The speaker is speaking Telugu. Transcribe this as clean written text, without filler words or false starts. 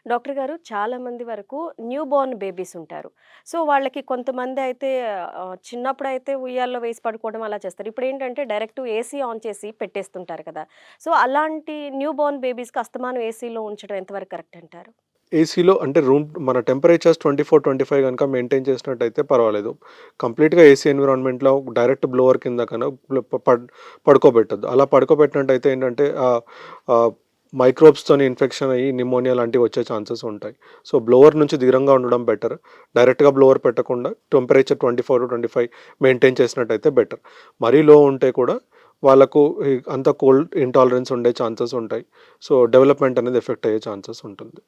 డాక్టర్ గారు చాలా మంది వరకు న్యూ బోర్న్ బేబీస్ ఉంటారు. సో, వాళ్ళకి కొంతమంది అయితే చిన్నప్పుడైతే ఉయ్యాల్లో వేసి పడుకోవడం అలా చేస్తారు. ఇప్పుడేంటంటే డైరెక్ట్ ఏసీ ఆన్ చేసి పెట్టేస్తుంటారు కదా! సో, అలాంటి న్యూ బోర్న్ బేబీస్‌కి అస్తమానం ఏసీలో ఉంచడం ఎంతవరకు కరెక్ట్ అంటారు? ఏసీలో అంటే మన టెంపరేచర్స్ 24, 25 గనుక మెయింటైన్ చేసినట్టయితే పర్వాలేదు. కంప్లీట్‌గా ఏసీ ఎన్విరాన్మెంట్‌లో డైరెక్ట్ బ్లోవర్ కింద కన్నా బ్ల ప పడ్ పడుకోబెట్టొద్దు. అలా పడుకోబెట్టినట్టయితే ఏంటంటే ఆహ్, మైక్రోబ్స్‌తోని ఇన్ఫెక్షన్ అయ్యి నిమోనియా లాంటివి వచ్చే ఛాన్సెస్ ఉంటాయి. సో, బ్లోవర్ నుంచి దూరంగా ఉండడం బెటర్. డైరెక్ట్‌గా బ్లోవర్ పెట్టకుండా టెంపరేచర్ 24-25 మెయింటైన్ చేసినట్టయితే బెటర్. మరీ లో ఉంటే కూడా వాళ్ళకు అంత కోల్డ్ ఇంటాలరెన్స్ ఉండే ఛాన్సెస్ ఉంటాయి. సో, డెవలప్‌మెంట్ అనేది ఎఫెక్ట్ అయ్యే ఛాన్సెస్ ఉంటుంది.